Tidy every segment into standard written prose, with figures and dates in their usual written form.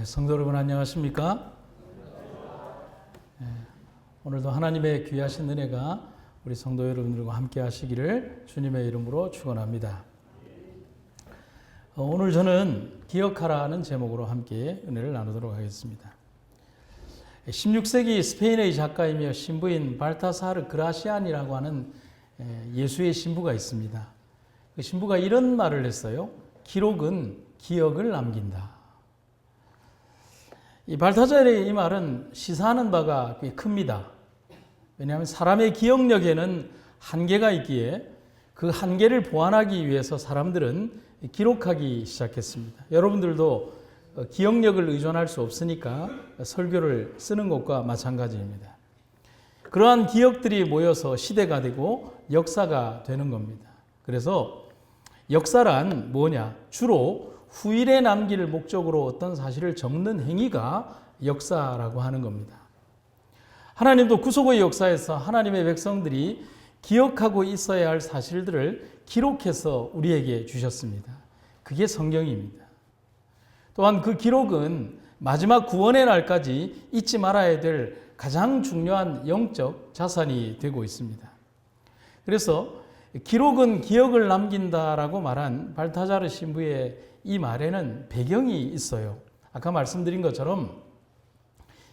성도 여러분 안녕하십니까? 오늘도 하나님의 귀하신 은혜가 우리 성도 여러분들과 함께 하시기를 주님의 이름으로 축원합니다. 오늘 저는 기억하라는 제목으로 함께 은혜를 나누도록 하겠습니다. 16세기 스페인의 작가이며 신부인 발타사르 그라시안이라고 하는 예수의 신부가 있습니다. 그 신부가 이런 말을 했어요. 기록은 기억을 남긴다. 이 발타자르의 이 말은 시사하는 바가 꽤 큽니다. 왜냐하면 사람의 기억력에는 한계가 있기에 그 한계를 보완하기 위해서 사람들은 기록하기 시작했습니다. 여러분들도 기억력을 의존할 수 없으니까 설교를 쓰는 것과 마찬가지입니다. 그러한 기억들이 모여서 시대가 되고 역사가 되는 겁니다. 그래서 역사란 뭐냐? 주로 후일에 남길 목적으로 어떤 사실을 적는 행위가 역사라고 하는 겁니다. 하나님도 구속의 역사에서 하나님의 백성들이 기억하고 있어야 할 사실들을 기록해서 우리에게 주셨습니다. 그게 성경입니다. 또한 그 기록은 마지막 구원의 날까지 잊지 말아야 될 가장 중요한 영적 자산이 되고 있습니다. 그래서 기록은 기억을 남긴다라고 말한 발타자르 신부의 이 말에는 배경이 있어요. 아까 말씀드린 것처럼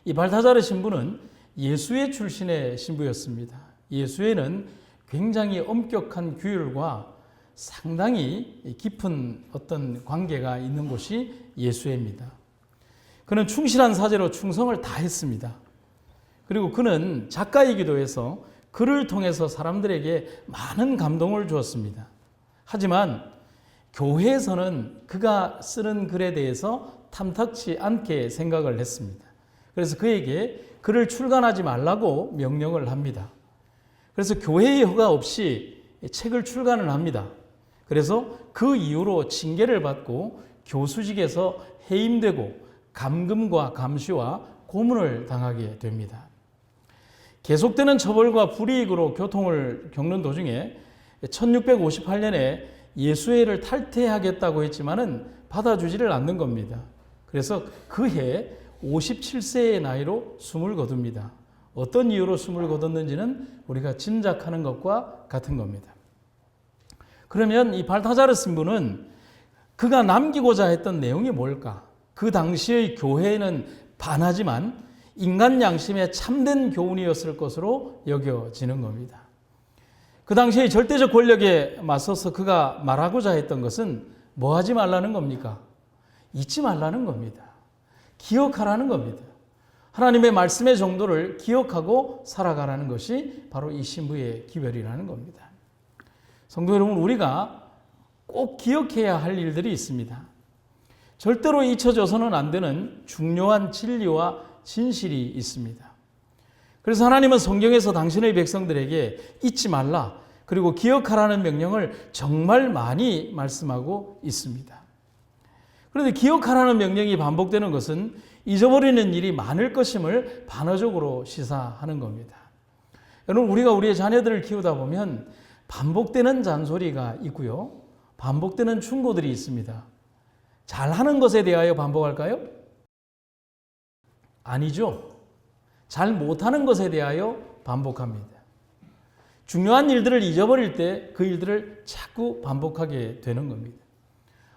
이 발타자르 신부는 예수의 출신의 신부였습니다. 예수에는 굉장히 엄격한 규율과 상당히 깊은 어떤 관계가 있는 곳이 예수입니다. 그는 충실한 사제로 충성을 다했습니다. 그리고 그는 작가이기도 해서 글을 통해서 사람들에게 많은 감동을 주었습니다. 하지만 교회에서는 그가 쓰는 글에 대해서 탐탁치 않게 생각을 했습니다. 그래서 그에게 글을 출간하지 말라고 명령을 합니다. 그래서 교회의 허가 없이 책을 출간을 합니다. 그래서 그 이후로 징계를 받고 교수직에서 해임되고 감금과 감시와 고문을 당하게 됩니다. 계속되는 처벌과 불이익으로 고통을 겪는 도중에 1658년에 예수회를 탈퇴하겠다고 했지만은 받아주지를 않는 겁니다. 그래서 그해 57세의 나이로 숨을 거둡니다. 어떤 이유로 숨을 거뒀는지는 우리가 짐작하는 것과 같은 겁니다. 그러면 이 발타자르 신부는 그가 남기고자 했던 내용이 뭘까? 그 당시의 교회는 반하지만 인간 양심의 참된 교훈이었을 것으로 여겨지는 겁니다. 그 당시에 절대적 권력에 맞서서 그가 말하고자 했던 것은 뭐 하지 말라는 겁니까? 잊지 말라는 겁니다. 기억하라는 겁니다. 하나님의 말씀의 정도를 기억하고 살아가라는 것이 바로 이 신부의 기별이라는 겁니다. 성도 여러분, 우리가 꼭 기억해야 할 일들이 있습니다. 절대로 잊혀져서는 안 되는 중요한 진리와 진실이 있습니다. 그래서 하나님은 성경에서 당신의 백성들에게 잊지 말라, 그리고 기억하라는 명령을 정말 많이 말씀하고 있습니다. 그런데 기억하라는 명령이 반복되는 것은 잊어버리는 일이 많을 것임을 반어적으로 시사하는 겁니다. 여러분, 우리가 우리의 자녀들을 키우다 보면 반복되는 잔소리가 있고요, 반복되는 충고들이 있습니다. 잘하는 것에 대하여 반복할까요? 아니죠. 잘 못하는 것에 대하여 반복합니다. 중요한 일들을 잊어버릴 때 그 일들을 자꾸 반복하게 되는 겁니다.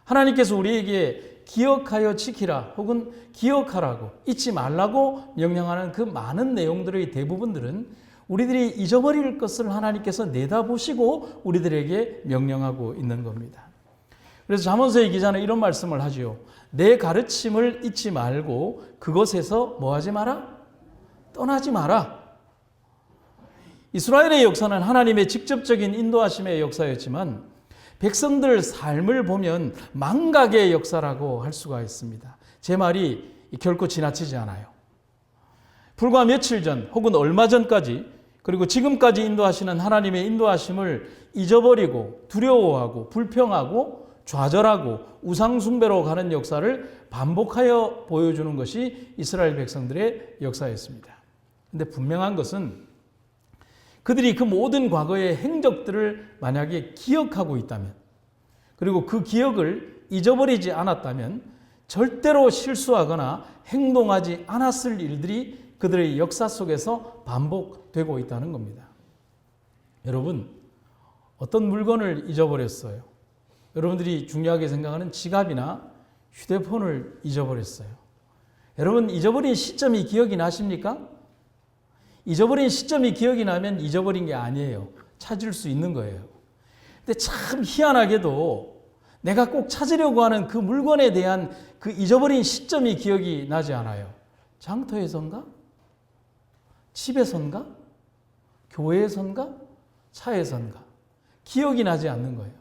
하나님께서 우리에게 기억하여 지키라 혹은 기억하라고, 잊지 말라고 명령하는 그 많은 내용들의 대부분들은 우리들이 잊어버릴 것을 하나님께서 내다보시고 우리들에게 명령하고 있는 겁니다. 그래서 잠언서의 기자는 이런 말씀을 하지요. 내 가르침을 잊지 말고 그것에서 뭐 하지 마라? 떠나지 마라. 이스라엘의 역사는 하나님의 직접적인 인도하심의 역사였지만 백성들 삶을 보면 망각의 역사라고 할 수가 있습니다. 제 말이 결코 지나치지 않아요. 불과 며칠 전 혹은 얼마 전까지 그리고 지금까지 인도하시는 하나님의 인도하심을 잊어버리고 두려워하고 불평하고 좌절하고 우상숭배로 가는 역사를 반복하여 보여주는 것이 이스라엘 백성들의 역사였습니다. 그런데 분명한 것은 그들이 그 모든 과거의 행적들을 만약에 기억하고 있다면, 그리고 그 기억을 잊어버리지 않았다면 절대로 실수하거나 행동하지 않았을 일들이 그들의 역사 속에서 반복되고 있다는 겁니다. 여러분, 어떤 물건을 잊어버렸어요? 여러분들이 중요하게 생각하는 지갑이나 휴대폰을 잊어버렸어요. 여러분, 잊어버린 시점이 기억이 나십니까? 잊어버린 시점이 기억이 나면 잊어버린 게 아니에요. 찾을 수 있는 거예요. 근데 참 희한하게도 내가 꼭 찾으려고 하는 그 물건에 대한 그 잊어버린 시점이 기억이 나지 않아요. 장터에선가? 집에선가? 교회에선가? 차에선가? 기억이 나지 않는 거예요.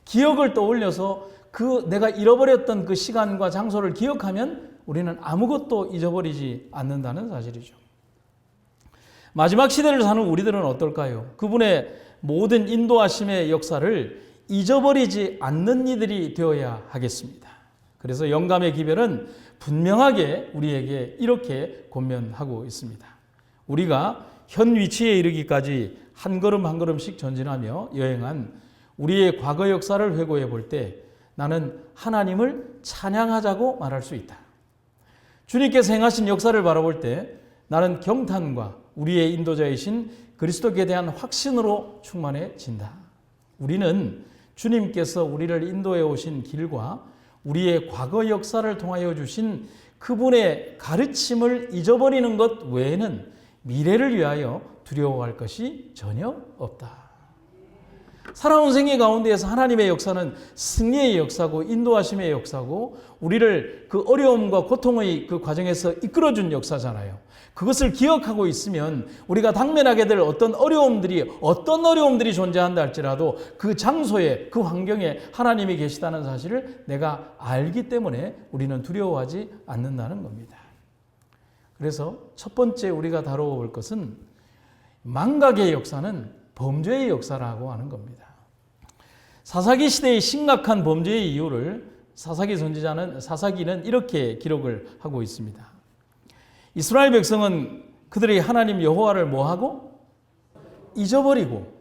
기억을 떠올려서 그 내가 잃어버렸던 그 시간과 장소를 기억하면 우리는 아무것도 잊어버리지 않는다는 사실이죠. 마지막 시대를 사는 우리들은 어떨까요? 그분의 모든 인도하심의 역사를 잊어버리지 않는 이들이 되어야 하겠습니다. 그래서 영감의 기별은 분명하게 우리에게 이렇게 권면하고 있습니다. 우리가 현 위치에 이르기까지 한 걸음 한 걸음씩 전진하며 여행한 우리의 과거 역사를 회고해 볼 때 나는 하나님을 찬양하자고 말할 수 있다. 주님께서 행하신 역사를 바라볼 때 나는 경탄과 우리의 인도자이신 그리스도께 대한 확신으로 충만해진다. 우리는 주님께서 우리를 인도해 오신 길과 우리의 과거 역사를 통하여 주신 그분의 가르침을 잊어버리는 것 외에는 미래를 위하여 두려워할 것이 전혀 없다. 살아온 생애 가운데에서 하나님의 역사는 승리의 역사고 인도하심의 역사고 우리를 그 어려움과 고통의 그 과정에서 이끌어준 역사잖아요. 그것을 기억하고 있으면 우리가 당면하게 될 어떤 어려움들이 존재한다 할지라도 그 장소에 그 환경에 하나님이 계시다는 사실을 내가 알기 때문에 우리는 두려워하지 않는다는 겁니다. 그래서 첫 번째 우리가 다루어 볼 것은 망각의 역사는 범죄의 역사라고 하는 겁니다. 사사기 시대의 심각한 범죄의 이유를 사사기는 이렇게 기록을 하고 있습니다. 이스라엘 백성은 그들의 하나님 여호와를 뭐하고? 잊어버리고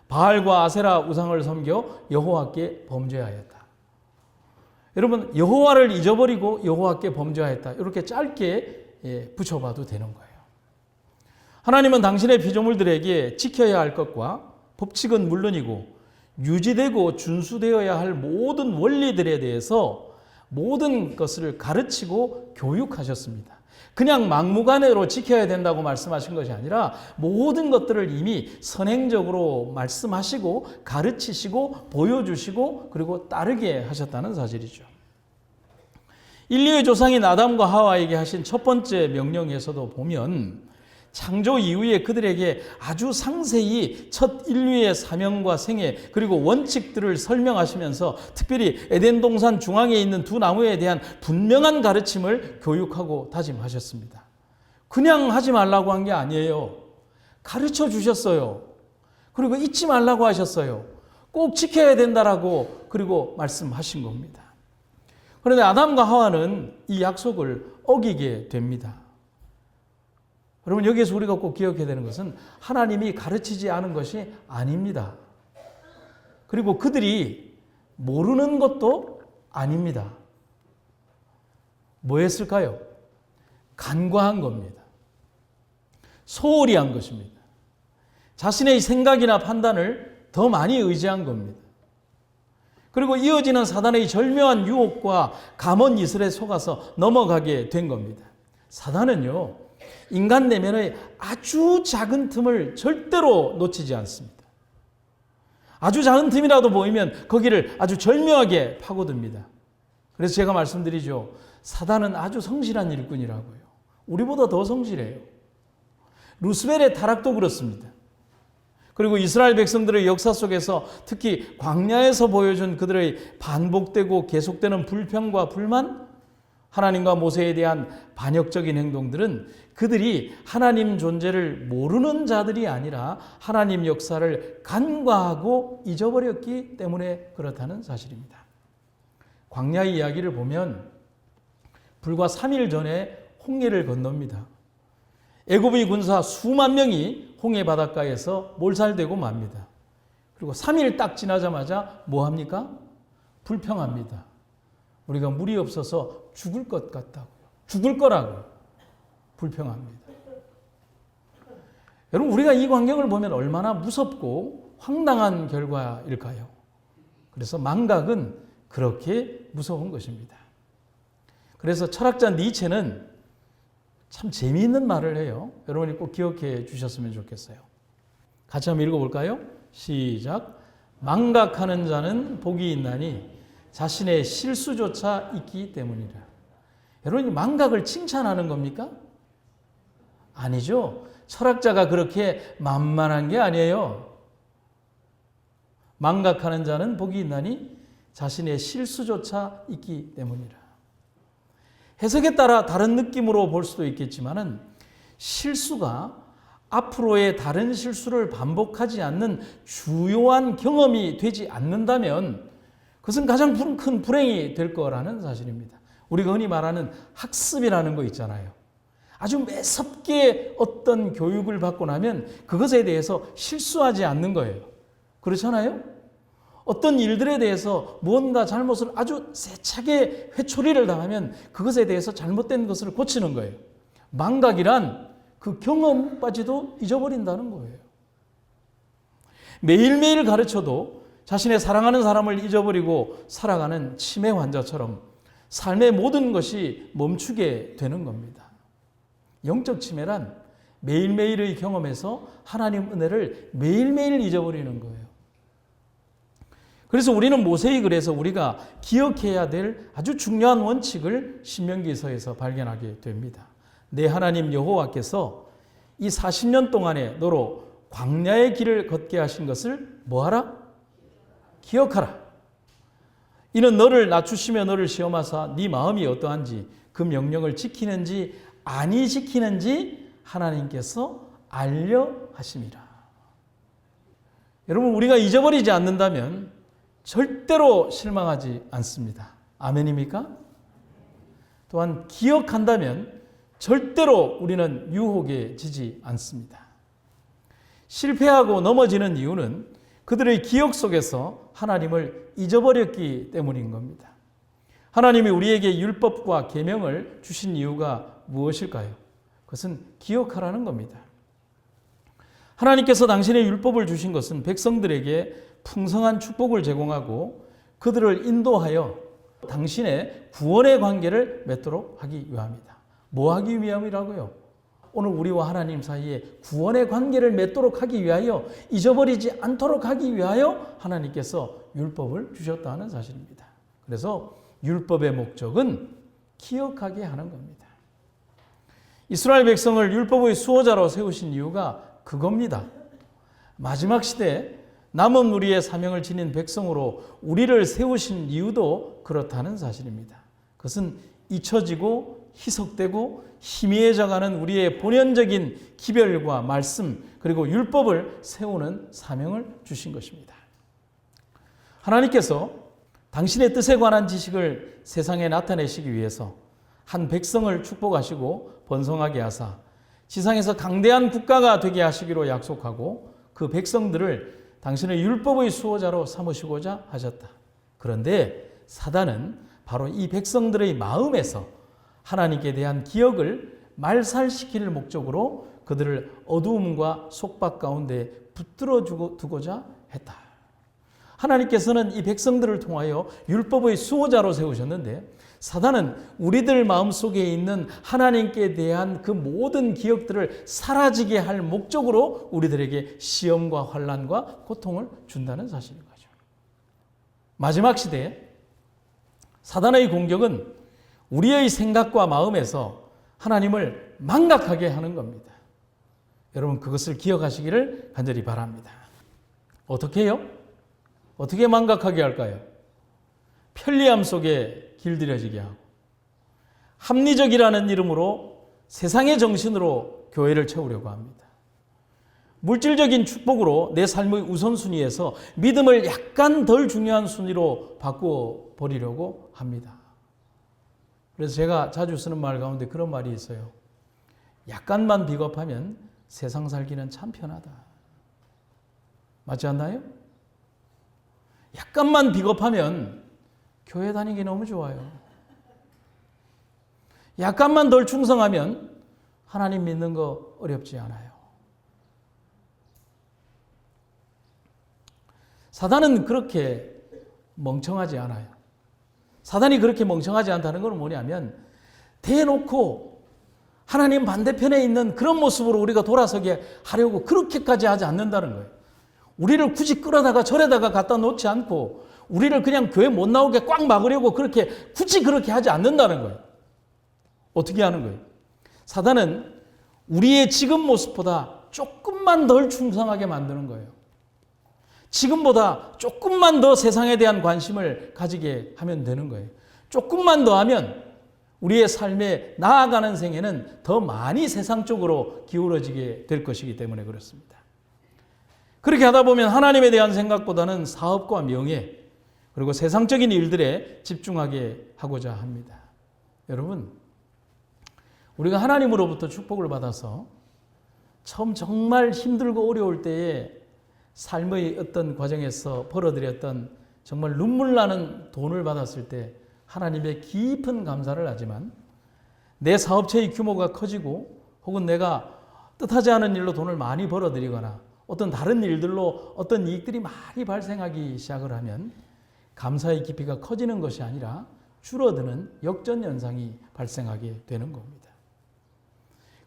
바알과 아세라 우상을 섬겨 여호와께 범죄하였다. 여러분, 여호와를 잊어버리고 여호와께 범죄하였다. 이렇게 짧게 붙여봐도 되는 거예요. 하나님은 당신의 피조물들에게 지켜야 할 것과 법칙은 물론이고 유지되고 준수되어야 할 모든 원리들에 대해서 모든 것을 가르치고 교육하셨습니다. 그냥 막무가내로 지켜야 된다고 말씀하신 것이 아니라 모든 것들을 이미 선행적으로 말씀하시고 가르치시고 보여주시고 그리고 따르게 하셨다는 사실이죠. 인류의 조상인 아담과 하와에게 하신 첫 번째 명령에서도 보면 창조 이후에 그들에게 아주 상세히 첫 인류의 사명과 생애 그리고 원칙들을 설명하시면서 특별히 에덴 동산 중앙에 있는 두 나무에 대한 분명한 가르침을 교육하고 다짐하셨습니다. 그냥 하지 말라고 한 게 아니에요. 가르쳐 주셨어요. 그리고 잊지 말라고 하셨어요. 꼭 지켜야 된다라고 그리고 말씀하신 겁니다. 그런데 아담과 하와는 이 약속을 어기게 됩니다. 여러분, 여기에서 우리가 꼭 기억해야 되는 것은 하나님이 가르치지 않은 것이 아닙니다. 그리고 그들이 모르는 것도 아닙니다. 뭐 했을까요? 간과한 겁니다. 소홀히 한 것입니다. 자신의 생각이나 판단을 더 많이 의지한 겁니다. 그리고 이어지는 사단의 절묘한 유혹과 감언 이슬에 속아서 넘어가게 된 겁니다. 사단은요, 인간 내면의 아주 작은 틈을 절대로 놓치지 않습니다. 아주 작은 틈이라도 보이면 거기를 아주 절묘하게 파고듭니다. 그래서 제가 말씀드리죠. 사단은 아주 성실한 일꾼이라고요. 우리보다 더 성실해요. 루스벨의 타락도 그렇습니다. 그리고 이스라엘 백성들의 역사 속에서 특히 광야에서 보여준 그들의 반복되고 계속되는 불평과 불만, 하나님과 모세에 대한 반역적인 행동들은 그들이 하나님 존재를 모르는 자들이 아니라 하나님 역사를 간과하고 잊어버렸기 때문에 그렇다는 사실입니다. 광야의 이야기를 보면 불과 3일 전에 홍해를 건넙니다. 애굽의 군사 수만 명이 홍해 바닷가에서 몰살되고 맙니다. 그리고 3일 딱 지나자마자 뭐 합니까? 불평합니다. 우리가 물이 없어서 죽을 것 같다고요. 죽을 거라고요. 불평합니다. 여러분, 우리가 이 광경을 보면 얼마나 무섭고 황당한 결과일까요? 그래서 망각은 그렇게 무서운 것입니다. 그래서 철학자 니체는 참 재미있는 말을 해요. 여러분이 꼭 기억해 주셨으면 좋겠어요. 같이 한번 읽어볼까요? 시작. 망각하는 자는 복이 있나니 자신의 실수조차 있기 때문이라. 여러분, 망각을 칭찬하는 겁니까? 아니죠. 철학자가 그렇게 만만한 게 아니에요. 망각하는 자는 복이 있나니 자신의 실수조차 있기 때문이라. 해석에 따라 다른 느낌으로 볼 수도 있겠지만은 실수가 앞으로의 다른 실수를 반복하지 않는 주요한 경험이 되지 않는다면 그것은 가장 큰 불행이 될 거라는 사실입니다. 우리가 흔히 말하는 학습이라는 거 있잖아요. 아주 매섭게 어떤 교육을 받고 나면 그것에 대해서 실수하지 않는 거예요. 그렇잖아요? 어떤 일들에 대해서 무언가 잘못을 아주 세차게 회초리를 당하면 그것에 대해서 잘못된 것을 고치는 거예요. 망각이란 그 경험까지도 잊어버린다는 거예요. 매일매일 가르쳐도 자신의 사랑하는 사람을 잊어버리고 살아가는 치매 환자처럼 삶의 모든 것이 멈추게 되는 겁니다. 영적 치매란 매일매일의 경험에서 하나님 은혜를 매일매일 잊어버리는 거예요. 그래서 우리는 모세의 글에서 우리가 기억해야 될 아주 중요한 원칙을 신명기서에서 발견하게 됩니다. 내 하나님 여호와께서 이 40년 동안에 너로 광야의 길을 걷게 하신 것을 뭐하라? 기억하라. 이는 너를 낮추시며 너를 시험하사 네 마음이 어떠한지 그 명령을 지키는지 아니 지키는지 하나님께서 알려 하심이라. 여러분, 우리가 잊어버리지 않는다면 절대로 실망하지 않습니다. 아멘입니까? 또한 기억한다면 절대로 우리는 유혹에 지지 않습니다. 실패하고 넘어지는 이유는 그들의 기억 속에서 하나님을 잊어버렸기 때문인 겁니다. 하나님이 우리에게 율법과 계명을 주신 이유가 무엇일까요? 그것은 기억하라는 겁니다. 하나님께서 당신의 율법을 주신 것은 백성들에게 풍성한 축복을 제공하고 그들을 인도하여 당신의 구원의 관계를 맺도록 하기 위함이다. 뭐 하기 위함이라고요? 오늘 우리와 하나님 사이에 구원의 관계를 맺도록 하기 위하여, 잊어버리지 않도록 하기 위하여 하나님께서 율법을 주셨다는 사실입니다. 그래서 율법의 목적은 기억하게 하는 겁니다. 이스라엘 백성을 율법의 수호자로 세우신 이유가 그겁니다. 마지막 시대 남은 무리의 사명을 지닌 백성으로 우리를 세우신 이유도 그렇다는 사실입니다. 그것은 잊혀지고 희석되고 희미해져가는 우리의 본연적인 기별과 말씀 그리고 율법을 세우는 사명을 주신 것입니다. 하나님께서 당신의 뜻에 관한 지식을 세상에 나타내시기 위해서 한 백성을 축복하시고 번성하게 하사 지상에서 강대한 국가가 되게 하시기로 약속하고 그 백성들을 당신의 율법의 수호자로 삼으시고자 하셨다. 그런데 사단은 바로 이 백성들의 마음에서 하나님께 대한 기억을 말살시킬 목적으로 그들을 어두움과 속박 가운데 붙들어 두고자 했다. 하나님께서는 이 백성들을 통하여 율법의 수호자로 세우셨는데 사단은 우리들 마음속에 있는 하나님께 대한 그 모든 기억들을 사라지게 할 목적으로 우리들에게 시험과 환난과 고통을 준다는 사실인 거죠. 마지막 시대에 사단의 공격은 우리의 생각과 마음에서 하나님을 망각하게 하는 겁니다. 여러분, 그것을 기억하시기를 간절히 바랍니다. 어떻게 해요? 어떻게 망각하게 할까요? 편리함 속에 길들여지게 하고 합리적이라는 이름으로 세상의 정신으로 교회를 채우려고 합니다. 물질적인 축복으로 내 삶의 우선순위에서 믿음을 약간 덜 중요한 순위로 바꾸어 버리려고 합니다. 그래서 제가 자주 쓰는 말 가운데 그런 말이 있어요. 약간만 비겁하면 세상 살기는 참 편하다. 맞지 않나요? 약간만 비겁하면 교회 다니기 너무 좋아요. 약간만 덜 충성하면 하나님 믿는 거 어렵지 않아요. 사단은 그렇게 멍청하지 않아요. 사단이 그렇게 멍청하지 않다는 건 뭐냐면 대놓고 하나님 반대편에 있는 그런 모습으로 우리가 돌아서게 하려고 그렇게까지 하지 않는다는 거예요. 우리를 굳이 끌어다가 절에다가 갖다 놓지 않고 우리를 그냥 교회 못 나오게 꽉 막으려고 굳이 그렇게 하지 않는다는 거예요. 어떻게 하는 거예요? 사단은 우리의 지금 모습보다 조금만 덜 충성하게 만드는 거예요. 지금보다 조금만 더 세상에 대한 관심을 가지게 하면 되는 거예요. 조금만 더 하면 우리의 삶에 나아가는 생애는 더 많이 세상 쪽으로 기울어지게 될 것이기 때문에 그렇습니다. 그렇게 하다 보면 하나님에 대한 생각보다는 사업과 명예 그리고 세상적인 일들에 집중하게 하고자 합니다. 여러분, 우리가 하나님으로부터 축복을 받아서 처음 정말 힘들고 어려울 때에 삶의 어떤 과정에서 벌어들였던 정말 눈물 나는 돈을 받았을 때 하나님의 깊은 감사를 하지만 내 사업체의 규모가 커지고 혹은 내가 뜻하지 않은 일로 돈을 많이 벌어들이거나 어떤 다른 일들로 어떤 이익들이 많이 발생하기 시작을 하면 감사의 깊이가 커지는 것이 아니라 줄어드는 역전현상이 발생하게 되는 겁니다.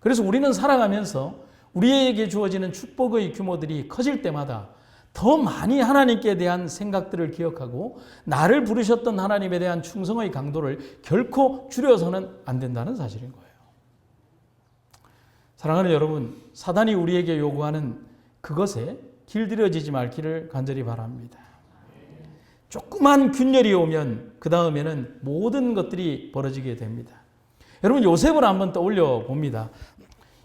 그래서 우리는 살아가면서 우리에게 주어지는 축복의 규모들이 커질 때마다 더 많이 하나님께 대한 생각들을 기억하고 나를 부르셨던 하나님에 대한 충성의 강도를 결코 줄여서는 안 된다는 사실인 거예요. 사랑하는 여러분, 사단이 우리에게 요구하는 그것에 길들여지지 말기를 간절히 바랍니다. 조그만 균열이 오면 그 다음에는 모든 것들이 벌어지게 됩니다. 여러분, 요셉을 한번 떠올려 봅니다.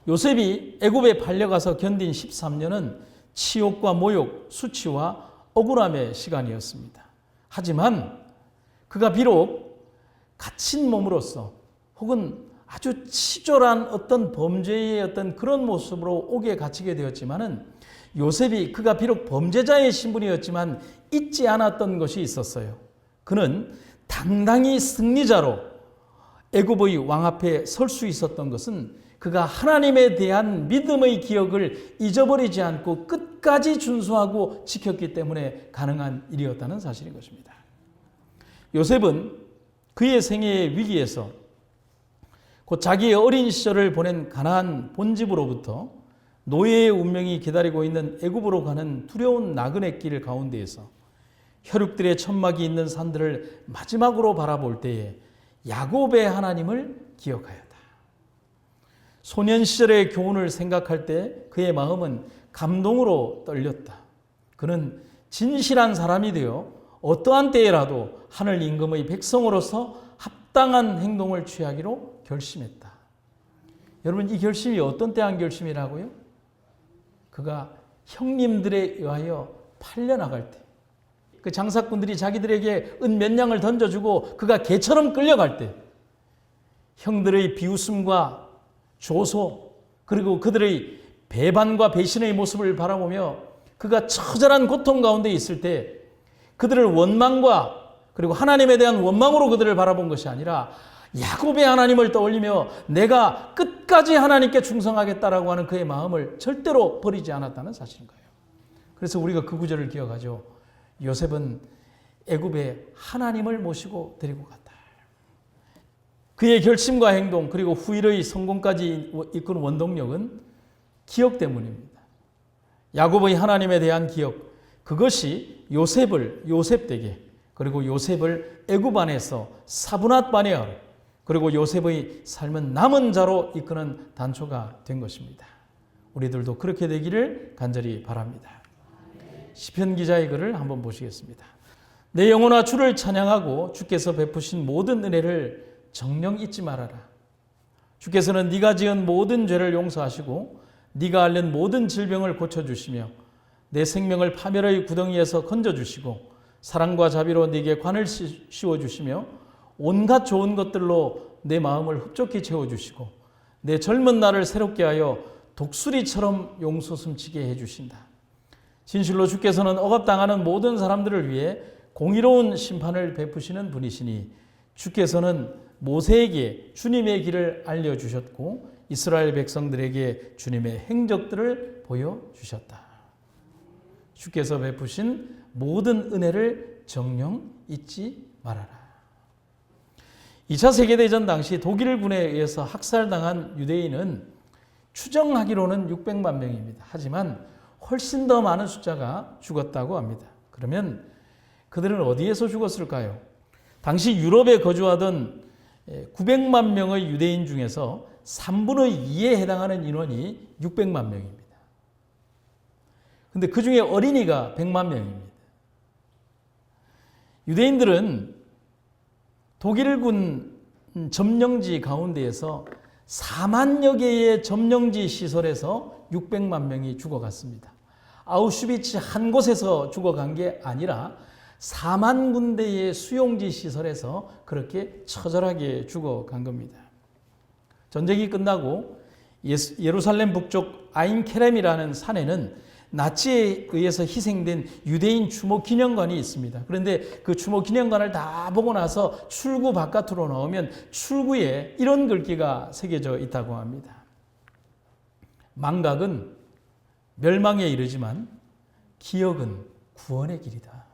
요셉이 애굽에 팔려가서 견딘 13년은 치욕과 모욕, 수치와 억울함의 시간이었습니다. 하지만 그가 비록 갇힌 몸으로서 혹은 아주 치졸한 어떤 범죄의 어떤 그런 모습으로 옥에 갇히게 되었지만은 요셉이 그가 비록 범죄자의 신분이었지만 잊지 않았던 것이 있었어요. 그는 당당히 승리자로 애굽의 왕 앞에 설 수 있었던 것은 그가 하나님에 대한 믿음의 기억을 잊어버리지 않고 끝까지 준수하고 지켰기 때문에 가능한 일이었다는 사실인 것입니다. 요셉은 그의 생애의 위기에서 곧 자기의 어린 시절을 보낸 가나안 본집으로부터 노예의 운명이 기다리고 있는 애굽으로 가는 두려운 나그네 길 가운데에서 혈육들의 천막이 있는 산들을 마지막으로 바라볼 때에 야곱의 하나님을 기억하였다. 소년 시절의 교훈을 생각할 때 그의 마음은 감동으로 떨렸다. 그는 진실한 사람이 되어 어떠한 때에라도 하늘 임금의 백성으로서 합당한 행동을 취하기로 결심했다. 여러분, 이 결심이 어떤 때 한 결심이라고요? 그가 형님들에 의하여 팔려나갈 때, 그 장사꾼들이 자기들에게 은 몇 냥을 던져주고 그가 개처럼 끌려갈 때, 형들의 비웃음과 조소 그리고 그들의 배반과 배신의 모습을 바라보며 그가 처절한 고통 가운데 있을 때 그들을 원망과 그리고 하나님에 대한 원망으로 그들을 바라본 것이 아니라 야곱의 하나님을 떠올리며 내가 끝까지 하나님께 충성하겠다라고 하는 그의 마음을 절대로 버리지 않았다는 사실인 거예요. 그래서 우리가 그 구절을 기억하죠. 요셉은 애굽에 하나님을 모시고 데리고 갔다. 그의 결심과 행동 그리고 후일의 성공까지 이끄는 원동력은 기억 때문입니다. 야곱의 하나님에 대한 기억, 그것이 요셉을 요셉되게 그리고 요셉을 애굽 안에서 사브낫 바네아르 그리고 요셉의 삶은 남은 자로 이끄는 단초가 된 것입니다. 우리들도 그렇게 되기를 간절히 바랍니다. 시편 기자의 글을 한번 보시겠습니다. 내 영혼아 주를 찬양하고 주께서 베푸신 모든 은혜를 정령 잊지 말아라. 주께서는 네가 지은 모든 죄를 용서하시고 네가 앓는 모든 질병을 고쳐주시며 내 생명을 파멸의 구덩이에서 건져주시고 사랑과 자비로 네게 관을 씌워주시며 온갖 좋은 것들로 내 마음을 흡족히 채워주시고 내 젊은 날을 새롭게 하여 독수리처럼 용솟음치게 해주신다. 진실로 주께서는 억압당하는 모든 사람들을 위해 공의로운 심판을 베푸시는 분이시니 주께서는 모세에게 주님의 길을 알려주셨고 이스라엘 백성들에게 주님의 행적들을 보여주셨다. 주께서 베푸신 모든 은혜를 정녕 잊지 말아라. 2차 세계대전 당시 독일군에 의해서 학살당한 유대인은 추정하기로는 600만 명입니다. 하지만 훨씬 더 많은 숫자가 죽었다고 합니다. 그러면 그들은 어디에서 죽었을까요? 당시 유럽에 거주하던 900만 명의 유대인 중에서 3분의 2에 해당하는 인원이 600만 명입니다. 근데 그 중에 어린이가 100만 명입니다. 유대인들은 독일군 점령지 가운데에서 4만여 개의 점령지 시설에서 600만 명이 죽어갔습니다. 아우슈비츠 한 곳에서 죽어간 게 아니라 4만 군데의 수용지 시설에서 그렇게 처절하게 죽어간 겁니다. 전쟁이 끝나고 예루살렘 북쪽 아인케렘이라는 산에는 나치에 의해서 희생된 유대인 추모 기념관이 있습니다. 그런데 그 추모 기념관을 다 보고 나서 출구 바깥으로 나오면 출구에 이런 글귀가 새겨져 있다고 합니다. 망각은 멸망에 이르지만 기억은 구원의 길이다.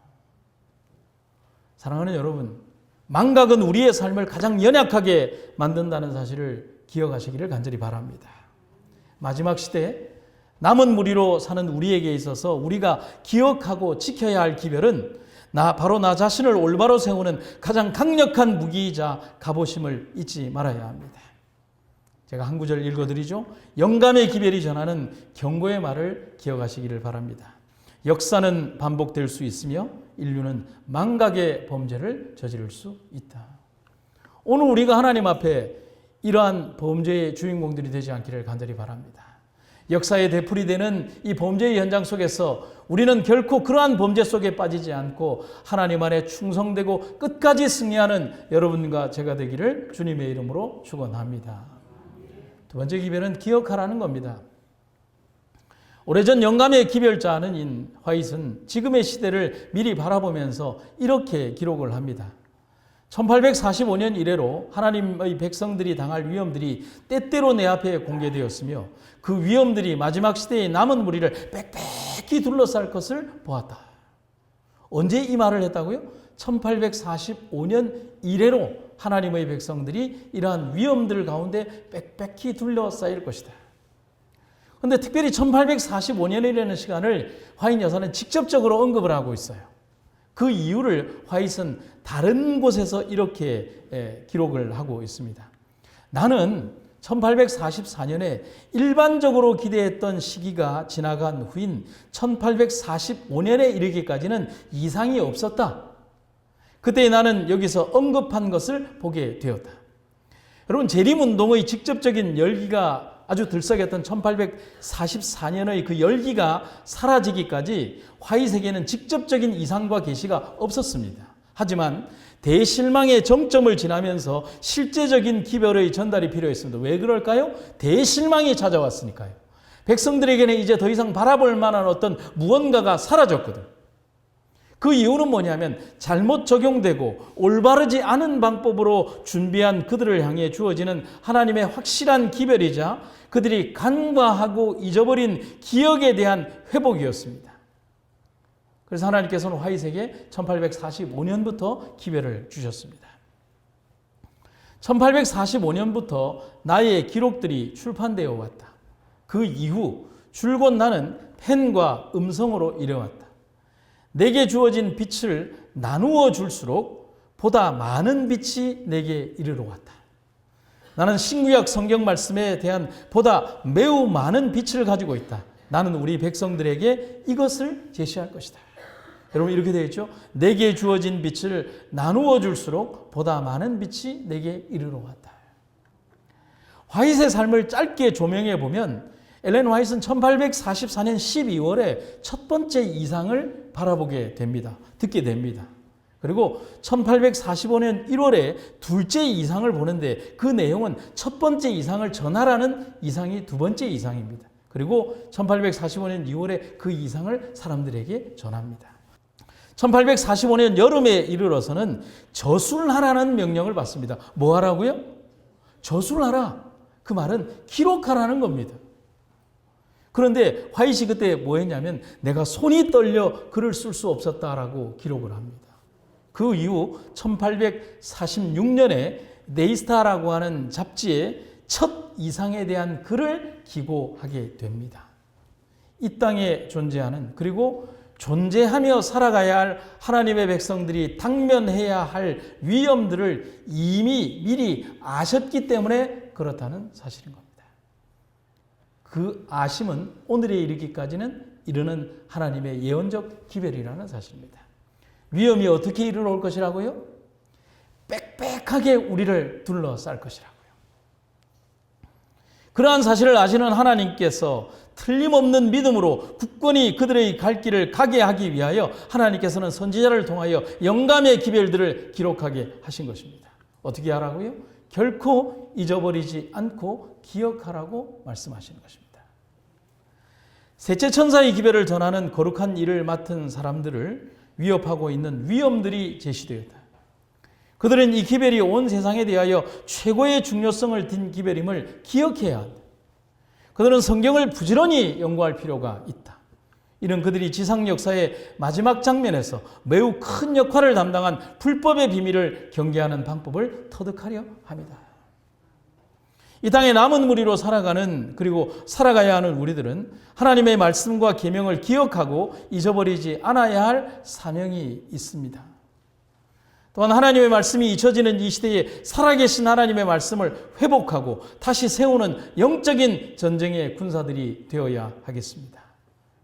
사랑하는 여러분, 망각은 우리의 삶을 가장 연약하게 만든다는 사실을 기억하시기를 간절히 바랍니다. 마지막 시대 남은 무리로 사는 우리에게 있어서 우리가 기억하고 지켜야 할 기별은 바로 나 자신을 올바로 세우는 가장 강력한 무기이자 갑오심을 잊지 말아야 합니다. 제가 한 구절 읽어드리죠. 영감의 기별이 전하는 경고의 말을 기억하시기를 바랍니다. 역사는 반복될 수 있으며 인류는 망각의 범죄를 저지를 수 있다. 오늘 우리가 하나님 앞에 이러한 범죄의 주인공들이 되지 않기를 간절히 바랍니다. 역사의 되풀이 되는 이 범죄의 현장 속에서 우리는 결코 그러한 범죄 속에 빠지지 않고 하나님 안에 충성되고 끝까지 승리하는 여러분과 제가 되기를 주님의 이름으로 축원합니다. 두 번째 기별은 기억하라는 겁니다. 오래전 영감의 기별자는 화이트는 지금의 시대를 미리 바라보면서 이렇게 기록을 합니다. 1845년 이래로 하나님의 백성들이 당할 위험들이 때때로 내 앞에 공개되었으며 그 위험들이 마지막 시대의 남은 무리를 빽빽히 둘러쌀 것을 보았다. 언제 이 말을 했다고요? 1845년 이래로 하나님의 백성들이 이러한 위험들 가운데 빽빽히 둘러싸일 것이다. 그런데 특별히 1845년이라는 시간을 화인 여사는 직접적으로 언급을 하고 있어요. 그 이유를 화이트는 다른 곳에서 이렇게 기록을 하고 있습니다. 나는 1844년에 일반적으로 기대했던 시기가 지나간 후인 1845년에 이르기까지는 이상이 없었다. 그때 나는 여기서 언급한 것을 보게 되었다. 여러분, 재림운동의 직접적인 열기가 아주 들썩였던 1844년의 그 열기가 사라지기까지 화이트에게는 직접적인 이상과 계시가 없었습니다. 하지만 대실망의 정점을 지나면서 실제적인 기별의 전달이 필요했습니다. 왜 그럴까요? 대실망이 찾아왔으니까요. 백성들에게는 이제 더 이상 바라볼 만한 어떤 무언가가 사라졌거든. 그 이유는 뭐냐면 잘못 적용되고 올바르지 않은 방법으로 준비한 그들을 향해 주어지는 하나님의 확실한 기별이자 그들이 간과하고 잊어버린 기억에 대한 회복이었습니다. 그래서 하나님께서는 화이트에게 1845년부터 기별을 주셨습니다. 1845년부터 나의 기록들이 출판되어 왔다. 그 이후 줄곧 나는 펜과 음성으로 이뤄왔다. 내게 주어진 빛을 나누어 줄수록 보다 많은 빛이 내게 이르러 왔다. 나는 신구약 성경 말씀에 대한 보다 매우 많은 빛을 가지고 있다. 나는 우리 백성들에게 이것을 제시할 것이다. 여러분, 이렇게 되어 있죠. 내게 주어진 빛을 나누어 줄수록 보다 많은 빛이 내게 이르러 왔다. 화이트의 삶을 짧게 조명해 보면 엘렌 화이트는 1844년 12월에 첫 번째 이상을 바라보게 됩니다. 듣게 됩니다. 그리고 1845년 1월에 둘째 이상을 보는데 그 내용은 첫 번째 이상을 전하라는 이상이 두 번째 이상입니다. 그리고 1845년 2월에 그 이상을 사람들에게 전합니다. 1845년 여름에 이르러서는 저술하라는 명령을 받습니다. 뭐 하라고요? 저술하라. 그 말은 기록하라는 겁니다. 그런데 화이트 그때 뭐 했냐면 내가 손이 떨려 글을 쓸 수 없었다라고 기록을 합니다. 그 이후 1846년에 네이스타라고 하는 잡지에 첫 이상에 대한 글을 기고하게 됩니다. 이 땅에 존재하는, 그리고 존재하며 살아가야 할 하나님의 백성들이 당면해야 할 위험들을 이미 미리 아셨기 때문에 그렇다는 사실인 겁니다. 그 아심은 오늘에 이르기까지는 이르는 하나님의 예언적 기별이라는 사실입니다. 위험이 어떻게 이르러올 것이라고요? 빽빽하게 우리를 둘러쌀 것이라고요. 그러한 사실을 아시는 하나님께서 틀림없는 믿음으로 굳건히 그들의 갈 길을 가게 하기 위하여 하나님께서는 선지자를 통하여 영감의 기별들을 기록하게 하신 것입니다. 어떻게 하라고요? 결코 잊어버리지 않고 기억하라고 말씀하시는 것입니다. 셋째 천사의 기별을 전하는 거룩한 일을 맡은 사람들을 위협하고 있는 위험들이 제시되었다. 그들은 이 기별이 온 세상에 대하여 최고의 중요성을 띤 기별임을 기억해야 한다. 그들은 성경을 부지런히 연구할 필요가 있다. 이는 그들이 지상 역사의 마지막 장면에서 매우 큰 역할을 담당한 불법의 비밀을 경계하는 방법을 터득하려 합니다. 이 땅에 남은 무리로 살아가는, 그리고 살아가야 하는 우리들은 하나님의 말씀과 계명을 기억하고 잊어버리지 않아야 할 사명이 있습니다. 또한 하나님의 말씀이 잊혀지는 이 시대에 살아계신 하나님의 말씀을 회복하고 다시 세우는 영적인 전쟁의 군사들이 되어야 하겠습니다.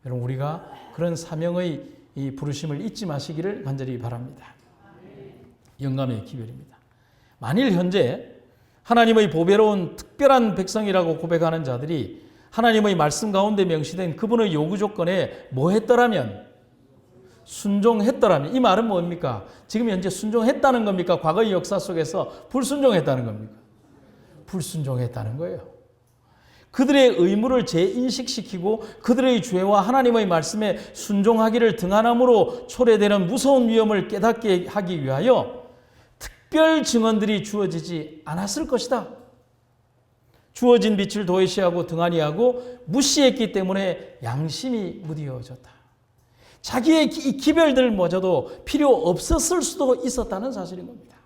여러분, 우리가 그런 사명의 이 부르심을 잊지 마시기를 간절히 바랍니다. 영감의 기별입니다. 만일 현재 하나님의 보배로운 특별한 백성이라고 고백하는 자들이 하나님의 말씀 가운데 명시된 그분의 요구 조건에 뭐 했더라면, 순종했더라면, 이 말은 뭡니까? 지금 현재 순종했다는 겁니까? 과거의 역사 속에서 불순종했다는 겁니까? 불순종했다는 거예요. 그들의 의무를 재인식시키고 그들의 죄와 하나님의 말씀에 순종하기를 등한함으로 초래되는 무서운 위험을 깨닫게 하기 위하여 특별 증언들이 주어지지 않았을 것이다. 주어진 빛을 도외시하고 등한히하고 무시했기 때문에 양심이 무디어졌다. 자기의 이 기별들마저도 필요 없었을 수도 있었다는 사실인 겁니다.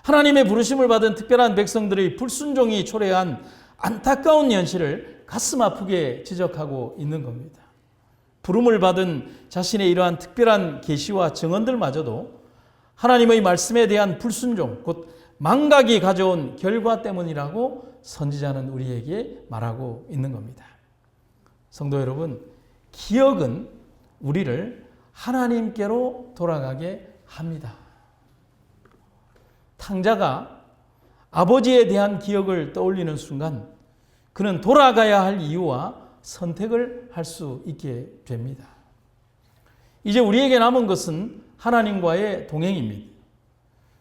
하나님의 부르심을 받은 특별한 백성들의 불순종이 초래한 안타까운 현실을 가슴 아프게 지적하고 있는 겁니다. 부름을 받은 자신의 이러한 특별한 계시와 증언들마저도 하나님의 말씀에 대한 불순종, 곧 망각이 가져온 결과 때문이라고 선지자는 우리에게 말하고 있는 겁니다. 성도 여러분, 기억은 우리를 하나님께로 돌아가게 합니다. 탕자가 아버지에 대한 기억을 떠올리는 순간 그는 돌아가야 할 이유와 선택을 할 수 있게 됩니다. 이제 우리에게 남은 것은 하나님과의 동행입니다.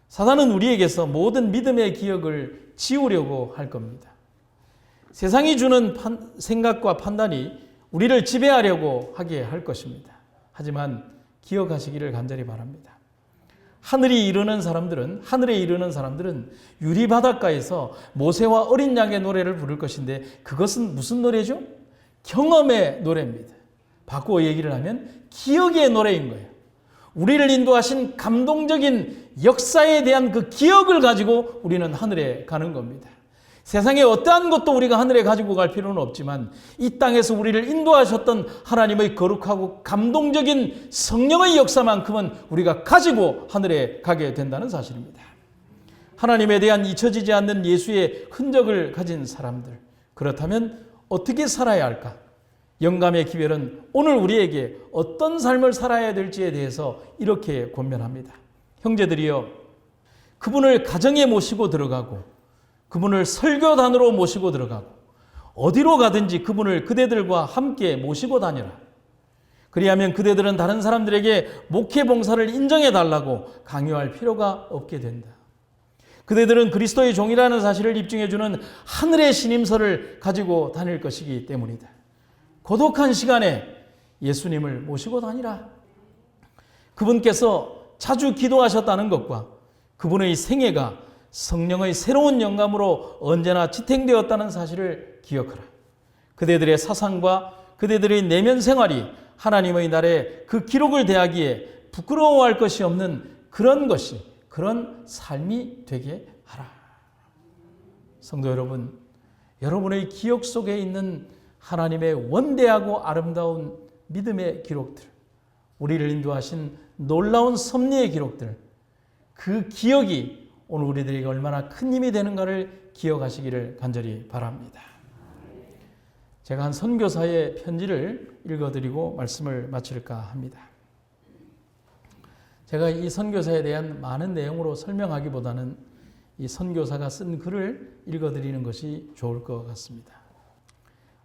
사단은 우리에게서 모든 믿음의 기억을 지우려고 할 겁니다. 세상이 주는 생각과 판단이 우리를 지배하려고 하게 할 것입니다. 하지만 기억하시기를 간절히 바랍니다. 하늘에 이르는 사람들은 유리바닷가에서 모세와 어린 양의 노래를 부를 것인데 그것은 무슨 노래죠? 경험의 노래입니다. 바꾸어 얘기를 하면 기억의 노래인 거예요. 우리를 인도하신 감동적인 역사에 대한 그 기억을 가지고 우리는 하늘에 가는 겁니다. 세상에 어떠한 것도 우리가 하늘에 가지고 갈 필요는 없지만 이 땅에서 우리를 인도하셨던 하나님의 거룩하고 감동적인 성령의 역사만큼은 우리가 가지고 하늘에 가게 된다는 사실입니다. 하나님에 대한 잊혀지지 않는 예수의 흔적을 가진 사람들, 그렇다면 어떻게 살아야 할까? 영감의 기별은 오늘 우리에게 어떤 삶을 살아야 될지에 대해서 이렇게 권면합니다. 형제들이여, 그분을 가정에 모시고 들어가고 그분을 설교단으로 모시고 들어가고 어디로 가든지 그분을 그대들과 함께 모시고 다니라. 그리하면 그대들은 다른 사람들에게 목회 봉사를 인정해 달라고 강요할 필요가 없게 된다. 그대들은 그리스도의 종이라는 사실을 입증해 주는 하늘의 신임서를 가지고 다닐 것이기 때문이다. 고독한 시간에 예수님을 모시고 다니라. 그분께서 자주 기도하셨다는 것과 그분의 생애가 성령의 새로운 영감으로 언제나 지탱되었다는 사실을 기억하라. 그대들의 사상과 그대들의 내면 생활이 하나님의 날에 그 기록을 대하기에 부끄러워할 것이 없는 그런 삶이 되게 하라. 성도 여러분, 여러분의 기억 속에 있는 하나님의 원대하고 아름다운 믿음의 기록들, 우리를 인도하신 놀라운 섭리의 기록들, 그 기억이 오늘 우리들에게 얼마나 큰 힘이 되는가를 기억하시기를 간절히 바랍니다. 제가 한 선교사의 편지를 읽어드리고 말씀을 마칠까 합니다. 제가 이 선교사에 대한 많은 내용으로 설명하기보다는 이 선교사가 쓴 글을 읽어드리는 것이 좋을 것 같습니다.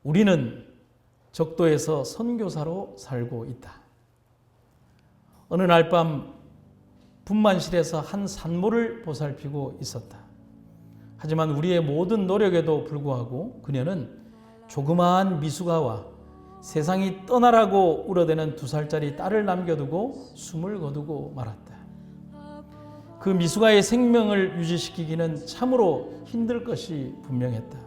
우리는 적도에서 선교사로 살고 있다. 어느 날 밤 분만실에서 한 산모를 보살피고 있었다. 하지만 우리의 모든 노력에도 불구하고 그녀는 조그마한 미숙아와 세상이 떠나라고 울어대는 2살짜리 딸을 남겨두고 숨을 거두고 말았다. 그 미숙아의 생명을 유지시키기는 참으로 힘들 것이 분명했다.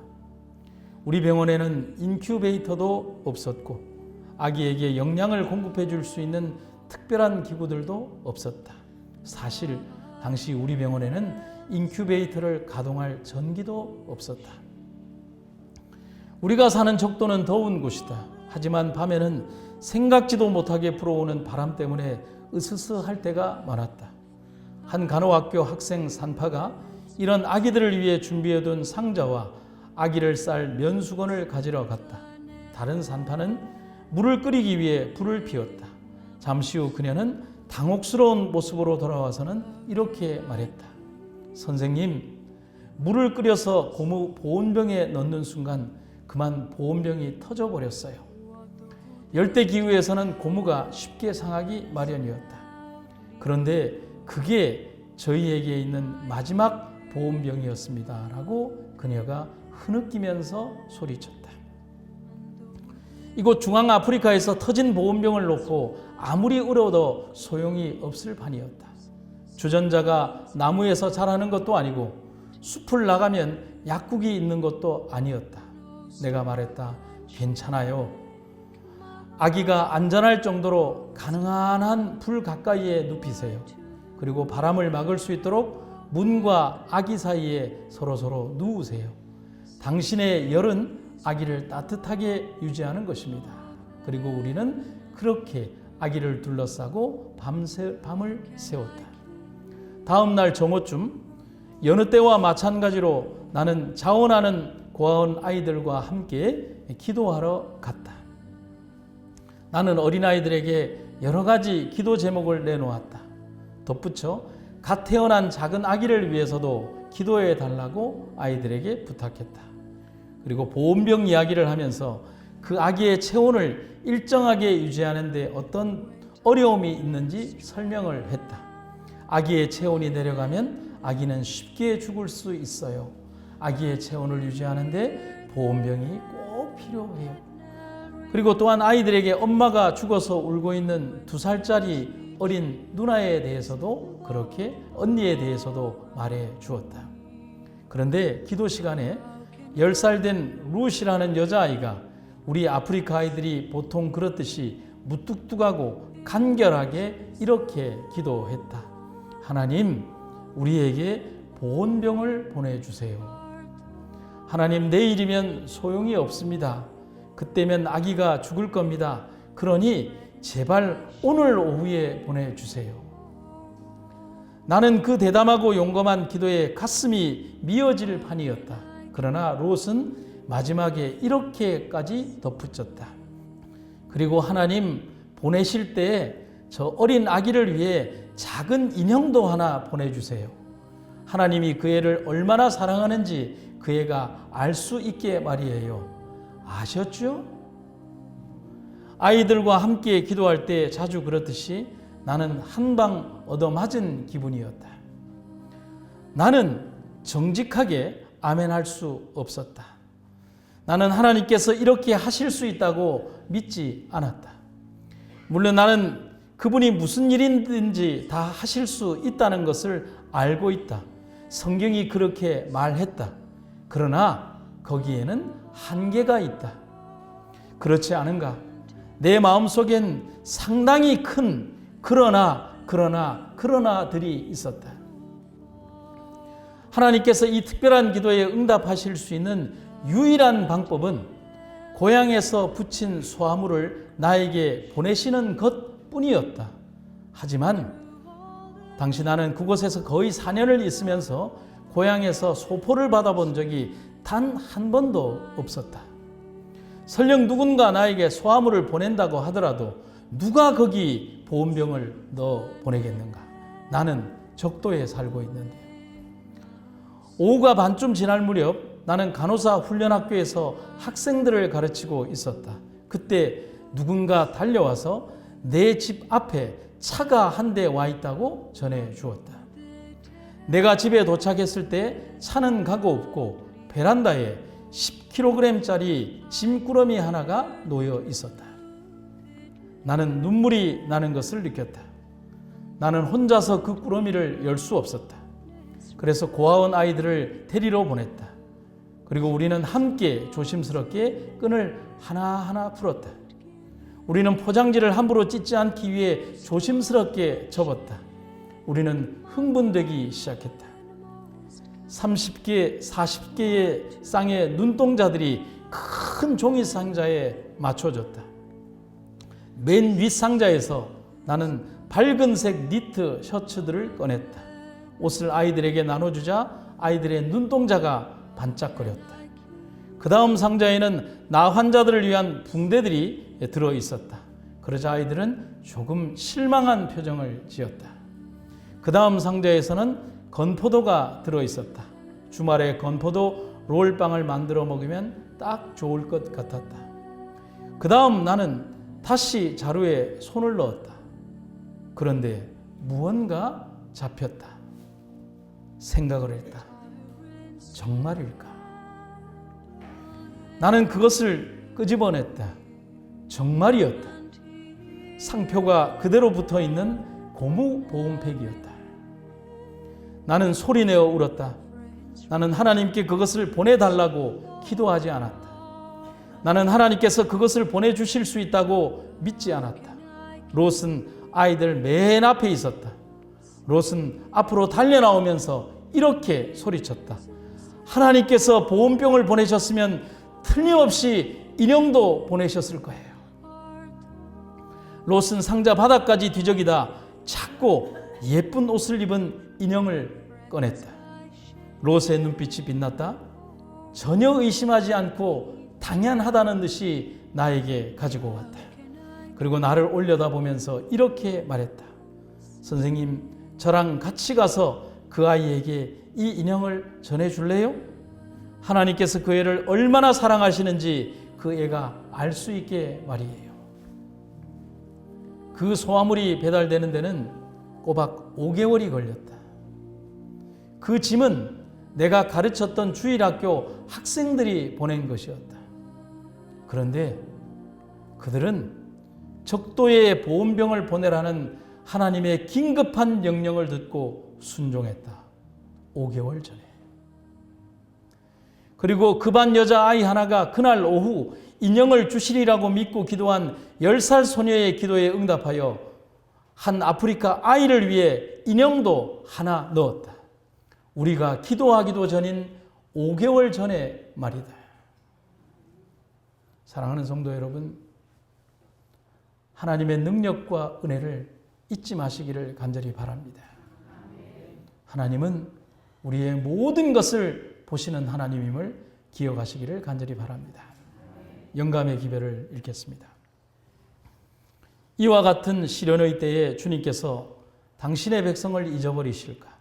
우리 병원에는 인큐베이터도 없었고 아기에게 영양을 공급해 줄 수 있는 특별한 기구들도 없었다. 사실 당시 우리 병원에는 인큐베이터를 가동할 전기도 없었다. 우리가 사는 적도는 더운 곳이다. 하지만 밤에는 생각지도 못하게 불어오는 바람 때문에 으스스할 때가 많았다. 한 간호학교 학생 산파가 이런 아기들을 위해 준비해둔 상자와 아기를 쌀 면수건을 가지러 갔다. 다른 산파는 물을 끓이기 위해 불을 피웠다. 잠시 후 그녀는 당혹스러운 모습으로 돌아와서는 이렇게 말했다. 선생님, 물을 끓여서 고무 보온병에 넣는 순간 그만 보온병이 터져버렸어요. 열대기후에서는 고무가 쉽게 상하기 마련이었다. 그런데 그게 저희에게 있는 마지막 보온병이었습니다. 라고 그녀가 흐느끼면서 소리쳤다. 이곳 중앙아프리카에서 터진 보온병을 놓고 아무리 울어도 소용이 없을 판이었다. 주전자가 나무에서 자라는 것도 아니고 숲을 나가면 약국이 있는 것도 아니었다. 내가 말했다. 괜찮아요. 아기가 안전할 정도로 가능한 한 불 가까이에 눕히세요. 그리고 바람을 막을 수 있도록 문과 아기 사이에 서로서로 누우세요. 당신의 열은 아기를 따뜻하게 유지하는 것입니다. 그리고 우리는 그렇게 아기를 둘러싸고 밤을 새웠다. 다음 날 정오쯤 여느 때와 마찬가지로 나는 자원하는 고아원 아이들과 함께 기도하러 갔다. 나는 어린아이들에게 여러 가지 기도 제목을 내놓았다. 덧붙여 갓 태어난 작은 아기를 위해서도 기도해 달라고 아이들에게 부탁했다. 그리고 보온병 이야기를 하면서 그 아기의 체온을 일정하게 유지하는 데 어떤 어려움이 있는지 설명을 했다. 아기의 체온이 내려가면 아기는 쉽게 죽을 수 있어요. 아기의 체온을 유지하는 데 보온병이 꼭 필요해요. 그리고 또한 아이들에게 엄마가 죽어서 울고 있는 2살짜리 어린 누나에 대해서도 그렇게 언니에 대해서도 말해 주었다. 그런데 기도 시간에 10살 된 루시라는 여자아이가 우리 아프리카 아이들이 보통 그렇듯이 무뚝뚝하고 간결하게 이렇게 기도했다. 하나님, 우리에게 보온병을 보내주세요. 하나님, 내일이면 소용이 없습니다. 그때면 아기가 죽을 겁니다. 그러니 제발 오늘 오후에 보내주세요. 나는 그 대담하고 용감한 기도에 가슴이 미어질 판이었다. 그러나 롯은 마지막에 이렇게까지 덧붙였다. 그리고 하나님, 보내실 때 저 어린 아기를 위해 작은 인형도 하나 보내주세요. 하나님이 그 애를 얼마나 사랑하는지 그 애가 알 수 있게 말이에요. 아셨죠? 아이들과 함께 기도할 때 자주 그렇듯이 나는 한 방 얻어맞은 기분이었다. 나는 정직하게 아멘할 수 없었다. 나는 하나님께서 이렇게 하실 수 있다고 믿지 않았다. 물론 나는 그분이 무슨 일이든지 다 하실 수 있다는 것을 알고 있다. 성경이 그렇게 말했다. 그러나 거기에는 한계가 있다. 그렇지 않은가? 내 마음속엔 상당히 큰 그러나들이 있었다. 하나님께서 이 특별한 기도에 응답하실 수 있는 유일한 방법은 고향에서 붙인 소화물을 나에게 보내시는 것뿐이었다. 하지만 당시 나는 그곳에서 거의 4년을 있으면서 고향에서 소포를 받아본 적이 단 한 번도 없었다. 설령 누군가 나에게 소화물을 보낸다고 하더라도 누가 거기 보온병을 넣어 보내겠는가? 나는 적도에 살고 있는데. 오후가 반쯤 지날 무렵 나는 간호사 훈련학교에서 학생들을 가르치고 있었다. 그때 누군가 달려와서 내 집 앞에 차가 한 대 와 있다고 전해 주었다. 내가 집에 도착했을 때 차는 가고 없고 베란다에 10kg짜리 짐꾸러미 하나가 놓여 있었다. 나는 눈물이 나는 것을 느꼈다. 나는 혼자서 그 꾸러미를 열 수 없었다. 그래서 고아원 아이들을 데리러 보냈다. 그리고 우리는 함께 조심스럽게 끈을 하나하나 풀었다. 우리는 포장지를 함부로 찢지 않기 위해 조심스럽게 접었다. 우리는 흥분되기 시작했다. 30개, 40개의 쌍의 눈동자들이 큰 종이 상자에 맞춰졌다. 맨 윗 상자에서 나는 밝은색 니트 셔츠들을 꺼냈다. 옷을 아이들에게 나눠주자 아이들의 눈동자가 반짝거렸다. 그 다음 상자에는 나 환자들을 위한 붕대들이 들어있었다. 그러자 아이들은 조금 실망한 표정을 지었다. 그 다음 상자에서는 건포도가 들어있었다. 주말에 건포도 롤빵을 만들어 먹으면 딱 좋을 것 같았다. 그 다음 나는 다시 자루에 손을 넣었다. 그런데 무언가 잡혔다. 생각을 했다. 정말일까? 나는 그것을 끄집어냈다. 정말이었다. 상표가 그대로 붙어 있는 고무 보온팩이었다. 나는 소리내어 울었다. 나는 하나님께 그것을 보내달라고 기도하지 않았다. 나는 하나님께서 그것을 보내주실 수 있다고 믿지 않았다. 롯은 아이들 맨 앞에 있었다. 롯은 앞으로 달려나오면서 이렇게 소리쳤다. 하나님께서 보온병을 보내셨으면 틀림없이 인형도 보내셨을 거예요. 롯은 상자 바닥까지 뒤적이다 작고 예쁜 옷을 입은 인형을 꺼냈다. 롯의 눈빛이 빛났다. 전혀 의심하지 않고 당연하다는 듯이 나에게 가지고 왔다. 그리고 나를 올려다보면서 이렇게 말했다. 선생님, 저랑 같이 가서 그 아이에게 이 인형을 전해줄래요? 하나님께서 그 애를 얼마나 사랑하시는지 그 애가 알 수 있게 말이에요. 그 소화물이 배달되는 데는 꼬박 5개월이 걸렸다. 그 짐은 내가 가르쳤던 주일학교 학생들이 보낸 것이었다. 그런데 그들은 적도에 보온병을 보내라는 하나님의 긴급한 명령을 듣고 순종했다. 5개월 전에. 그리고 그 반 여자아이 하나가 그날 오후 인형을 주시리라고 믿고 기도한 10살 소녀의 기도에 응답하여 한 아프리카 아이를 위해 인형도 하나 넣었다. 우리가 기도하기도 전인 5개월 전의 말이다. 사랑하는 성도 여러분, 하나님의 능력과 은혜를 잊지 마시기를 간절히 바랍니다. 하나님은 우리의 모든 것을 보시는 하나님임을 기억하시기를 간절히 바랍니다. 영감의 기별을 읽겠습니다. 이와 같은 시련의 때에 주님께서 당신의 백성을 잊어버리실까?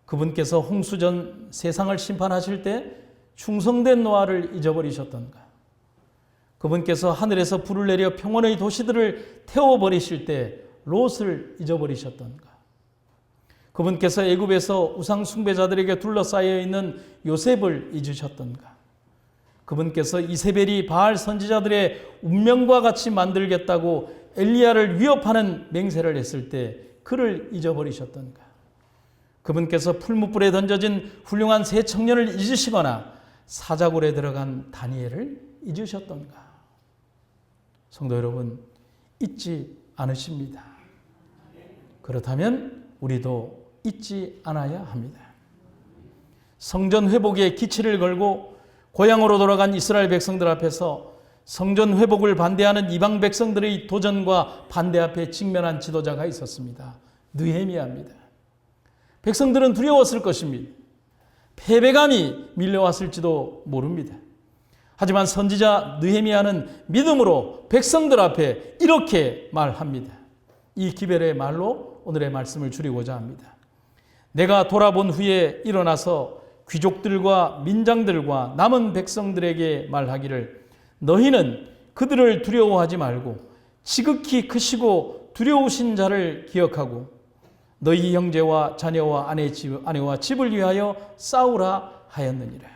그분께서 홍수전 세상을 심판하실 때 충성된 노아를 잊어버리셨던가? 그분께서 하늘에서 불을 내려 평원의 도시들을 태워버리실 때 롯을 잊어버리셨던가? 그분께서 애굽에서 우상 숭배자들에게 둘러싸여 있는 요셉을 잊으셨던가? 그분께서 이세벨이 바알 선지자들의 운명과 같이 만들겠다고 엘리야를 위협하는 맹세를 했을 때 그를 잊어버리셨던가? 그분께서 풀무불에 던져진 훌륭한 세 청년을 잊으시거나 사자굴에 들어간 다니엘을 잊으셨던가? 성도 여러분, 잊지 않으십니다. 그렇다면 우리도 잊지 않아야 합니다. 성전 회복에 기치를 걸고 고향으로 돌아간 이스라엘 백성들 앞에서 성전 회복을 반대하는 이방 백성들의 도전과 반대 앞에 직면한 지도자가 있었습니다. 느헤미야입니다. 백성들은 두려웠을 것입니다. 패배감이 밀려왔을지도 모릅니다. 하지만 선지자 느헤미야는 믿음으로 백성들 앞에 이렇게 말합니다. 이 기별의 말로 오늘의 말씀을 줄이고자 합니다. 내가 돌아본 후에 일어나서 귀족들과 민장들과 남은 백성들에게 말하기를 너희는 그들을 두려워하지 말고 지극히 크시고 두려우신 자를 기억하고 너희 형제와 자녀와 아내와 집을 위하여 싸우라 하였느니라.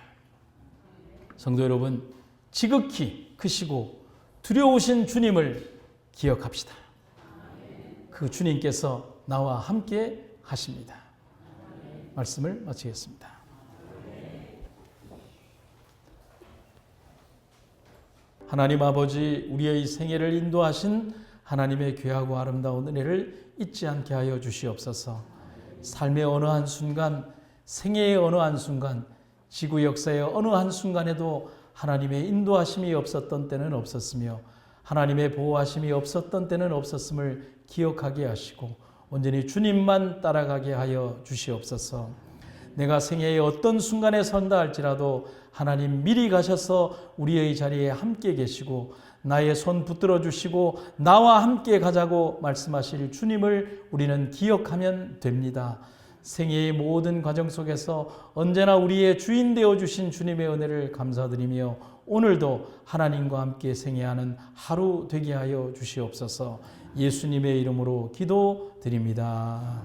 성도 여러분, 지극히 크시고 두려우신 주님을 기억합시다. 그 주님께서 나와 함께 하십니다. 말씀을 마치겠습니다. 하나님 아버지, 우리의 생애를 인도하신 하나님의 귀하고 아름다운 은혜를 잊지 않게 하여 주시옵소서. 삶의 어느 한순간, 생애의 어느 한순간, 지구 역사의 어느 한순간에도 하나님의 인도하심이 없었던 때는 없었으며 하나님의 보호하심이 없었던 때는 없었음을 기억하게 하시고 온전히 주님만 따라가게 하여 주시옵소서. 내가 생애의 어떤 순간에 선다 할지라도 하나님 미리 가셔서 우리의 자리에 함께 계시고 나의 손 붙들어 주시고 나와 함께 가자고 말씀하실 주님을 우리는 기억하면 됩니다. 생애의 모든 과정 속에서 언제나 우리의 주인 되어 주신 주님의 은혜를 감사드리며 오늘도 하나님과 함께 생애하는 하루 되게 하여 주시옵소서. 예수님의 이름으로 기도드립니다.